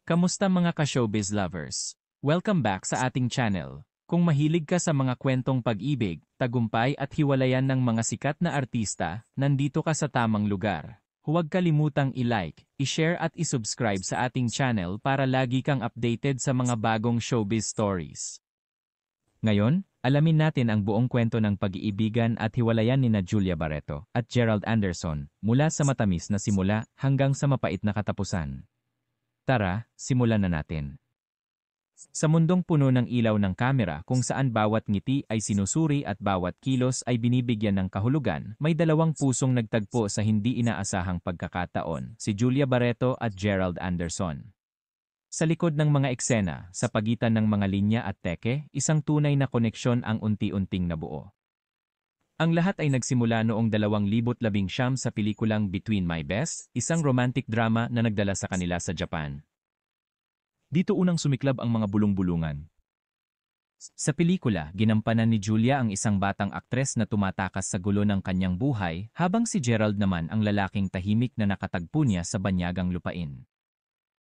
Kamusta mga ka-showbiz lovers? Welcome back sa ating channel. Kung mahilig ka sa mga kwentong pag-ibig, tagumpay at hiwalayan ng mga sikat na artista, nandito ka sa tamang lugar. Huwag kalimutang i-like, i-share at i-subscribe sa ating channel para lagi kang updated sa mga bagong showbiz stories. Ngayon, alamin natin ang buong kwento ng pag-iibigan at hiwalayan ni Julia Barreto at Gerald Anderson mula sa matamis na simula hanggang sa mapait na katapusan. Tara, simulan na natin. Sa mundong puno ng ilaw ng kamera kung saan bawat ngiti ay sinusuri at bawat kilos ay binibigyan ng kahulugan, may dalawang pusong nagtagpo sa hindi inaasahang pagkakataon, si Julia Barreto at Gerald Anderson. Sa likod ng mga eksena, sa pagitan ng mga linya at teke, isang tunay na koneksyon ang unti-unting nabuo. Ang lahat ay nagsimula noong 2019 sa pelikulang Between My Best, isang romantic drama na nagdala sa kanila sa Japan. Dito unang sumiklab ang mga bulong-bulungan. Sa pelikula, ginampanan ni Julia ang isang batang aktres na tumatakas sa gulo ng kanyang buhay, habang si Gerald naman ang lalaking tahimik na nakatagpo niya sa banyagang lupain.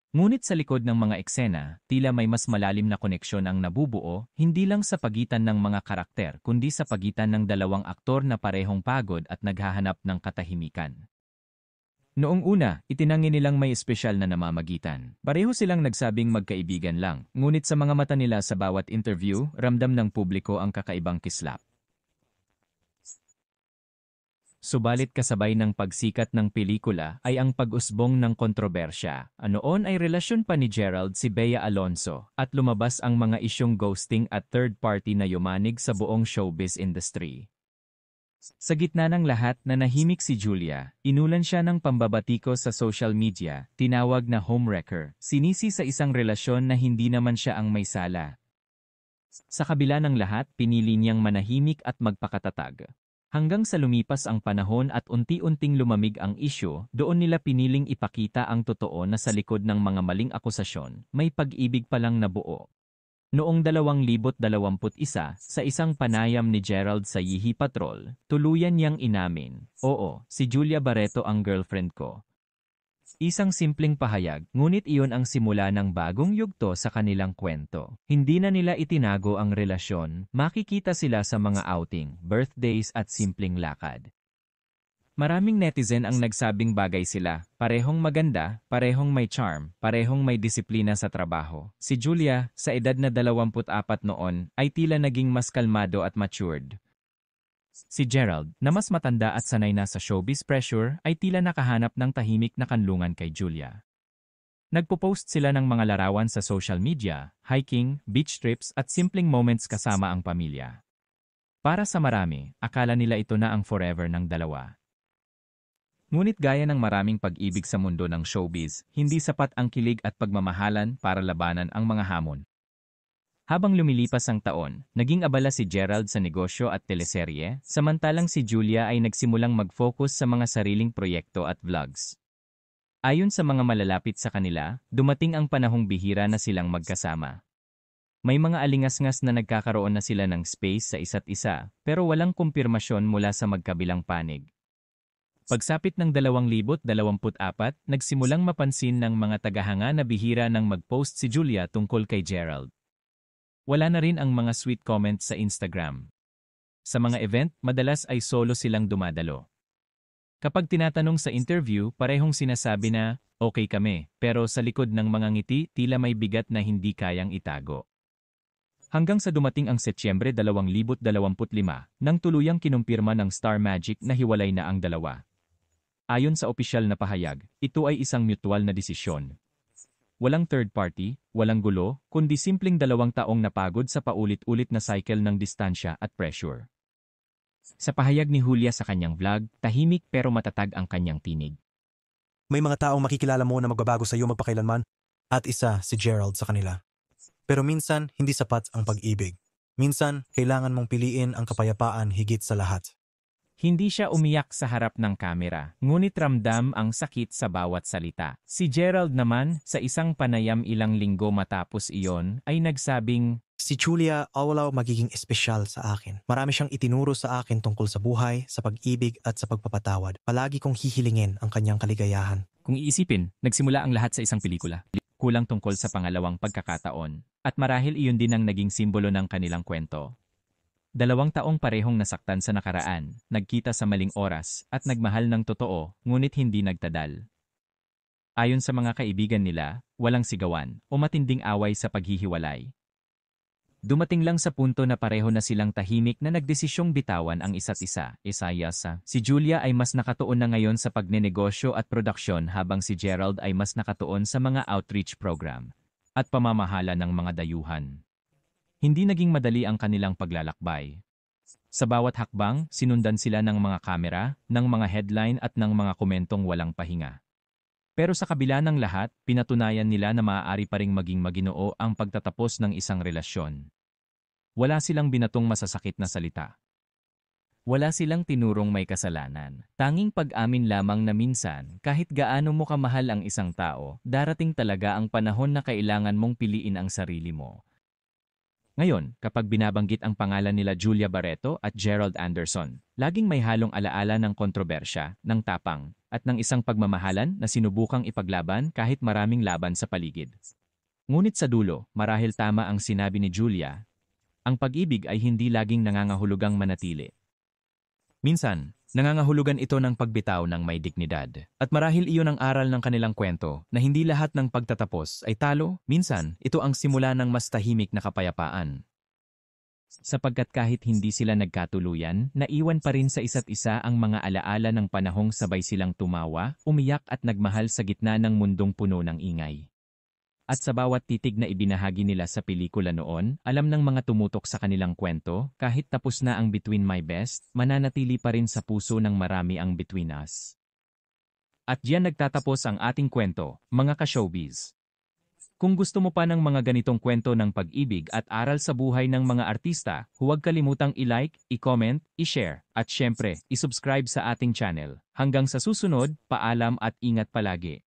Ngunit sa likod ng mga eksena, tila may mas malalim na koneksyon ang nabubuo, hindi lang sa pagitan ng mga karakter kundi sa pagitan ng dalawang aktor na parehong pagod at naghahanap ng katahimikan. Noong una, itinanggi nilang may espesyal na namamagitan. Pareho silang nagsabing magkaibigan lang, ngunit sa mga mata nila sa bawat interview, ramdam ng publiko ang kakaibang kislap. Subalit kasabay ng pagsikat ng pelikula ay ang pag-usbong ng kontrobersya. Noon ay relasyon pa ni Gerald si Bea Alonzo at lumabas ang mga isyong ghosting at third-party na yumanig sa buong showbiz industry. Sa gitna ng lahat na nahimik si Julia, inulan siya ng pambabatiko sa social media, tinawag na homewrecker, sinisi sa isang relasyon na hindi naman siya ang may sala. Sa kabila ng lahat, pinili niyang manahimik at magpakatatag. Hanggang sa lumipas ang panahon at unti-unting lumamig ang isyu, doon nila piniling ipakita ang totoo na sa likod ng mga maling akusasyon, may pag-ibig palang nabuo. Noong 2021, sa isang panayam ni Gerald sa Yee Patrol, tuluyan niyang inamin, "Oo, si Julia Barreto ang girlfriend ko." Isang simpleng pahayag, ngunit iyon ang simula ng bagong yugto sa kanilang kwento. Hindi na nila itinago ang relasyon, makikita sila sa mga outing, birthdays at simpleng lakad. Maraming netizen ang nagsabing bagay sila, parehong maganda, parehong may charm, parehong may disiplina sa trabaho. Si Julia, sa edad na 24 noon, ay tila naging mas kalmado at matured. Si Gerald, na mas matanda at sanay na sa showbiz pressure, ay tila nakahanap ng tahimik na kanlungan kay Julia. Nagpo-post sila ng mga larawan sa social media, hiking, beach trips at simpleng moments kasama ang pamilya. Para sa marami, akala nila ito na ang forever ng dalawa. Ngunit gaya ng maraming pag-ibig sa mundo ng showbiz, hindi sapat ang kilig at pagmamahalan para labanan ang mga hamon. Habang lumilipas ang taon, naging abala si Gerald sa negosyo at teleserye, samantalang si Julia ay nagsimulang mag-focus sa mga sariling proyekto at vlogs. Ayon sa mga malalapit sa kanila, dumating ang panahong bihira na silang magkasama. May mga alingas-ngas na nagkakaroon na sila ng space sa isa't isa, pero walang kumpirmasyon mula sa magkabilang panig. Pagsapit ng 2024, nagsimulang mapansin ng mga tagahanga na bihira nang mag-post si Julia tungkol kay Gerald. Wala na rin ang mga sweet comments sa Instagram. Sa mga event, madalas ay solo silang dumadalo. Kapag tinatanong sa interview, parehong sinasabi na, "Okay kami," pero sa likod ng mga ngiti, tila may bigat na hindi kayang itago. Hanggang sa dumating ang Setyembre 2025, nang tuluyang kinumpirma ng Star Magic na hiwalay na ang dalawa. Ayon sa opisyal na pahayag, ito ay isang mutual na desisyon. Walang third party, walang gulo, kundi simpleng 2 taong napagod sa paulit-ulit na cycle ng distansya at pressure. Sa pahayag ni Julia sa kanyang vlog, tahimik pero matatag ang kanyang tinig. May mga taong makikilala mo na magbabago sa iyo magpakailanman, at isa si Gerald sa kanila. Pero minsan, hindi sapat ang pag-ibig. Minsan, kailangan mong piliin ang kapayapaan higit sa lahat. Hindi siya umiyak sa harap ng kamera, ngunit ramdam ang sakit sa bawat salita. Si Gerald naman, sa isang panayam ilang linggo matapos iyon, ay nagsabing, Si Julia awalaw magiging espesyal sa akin. Marami siyang itinuro sa akin tungkol sa buhay, sa pag-ibig at sa pagpapatawad. Palagi kong hihilingin ang kanyang kaligayahan. Kung iisipin, nagsimula ang lahat sa isang pelikula. kulang tungkol sa pangalawang pagkakataon, at marahil iyon din ang naging simbolo ng kanilang kwento. 2 taong parehong nasaktan sa nakaraan, nagkita sa maling oras, at nagmahal ng totoo, ngunit hindi nagtadal. Ayon sa mga kaibigan nila, walang sigawan o matinding away sa paghihiwalay. Dumating lang sa punto na pareho na silang tahimik na nagdesisyong bitawan ang isa't isa. Si Julia ay mas nakatuon na ngayon sa pagnenegosyo at produksyon habang si Gerald ay mas nakatuon sa mga outreach program at pamamahala ng mga dayuhan. Hindi naging madali ang kanilang paglalakbay. Sa bawat hakbang, sinundan sila ng mga kamera, ng mga headline at ng mga komentong walang pahinga. Pero sa kabila ng lahat, pinatunayan nila na maaari pa ring maging maginoo ang pagtatapos ng isang relasyon. Wala silang binatong masasakit na salita. Wala silang tinurong may kasalanan. Tanging pag-amin lamang na minsan, kahit gaano mo kamahal ang isang tao, darating talaga ang panahon na kailangan mong piliin ang sarili mo. Ngayon, kapag binabanggit ang pangalan nila Julia Barreto at Gerald Anderson, laging may halong alaala ng kontrobersya, ng tapang, at ng isang pagmamahalan na sinubukang ipaglaban kahit maraming laban sa paligid. Ngunit sa dulo, marahil tama ang sinabi ni Julia, ang pag-ibig ay hindi laging nangangahulugang manatili. Minsan, nangangahulugan ito ng pagbitaw ng may dignidad. At marahil iyon ang aral ng kanilang kwento, na hindi lahat ng pagtatapos ay talo, minsan, ito ang simula ng mas tahimik na kapayapaan. Sapagkat kahit hindi sila nagkatuluyan, naiwan pa rin sa isa't isa ang mga alaala ng panahong sabay silang tumawa, umiyak at nagmahal sa gitna ng mundong puno ng ingay. At sa bawat titig na ibinahagi nila sa pelikula noon, alam ng mga tumutok sa kanilang kwento, kahit tapos na ang Between My Best, mananatili pa rin sa puso ng marami ang Between Us. At diyan nagtatapos ang ating kwento, mga ka-showbiz. Kung gusto mo pa ng mga ganitong kwento ng pag-ibig at aral sa buhay ng mga artista, huwag kalimutang i-like, i-comment, i-share, at syempre, i-subscribe sa ating channel. Hanggang sa susunod, paalam at ingat palagi.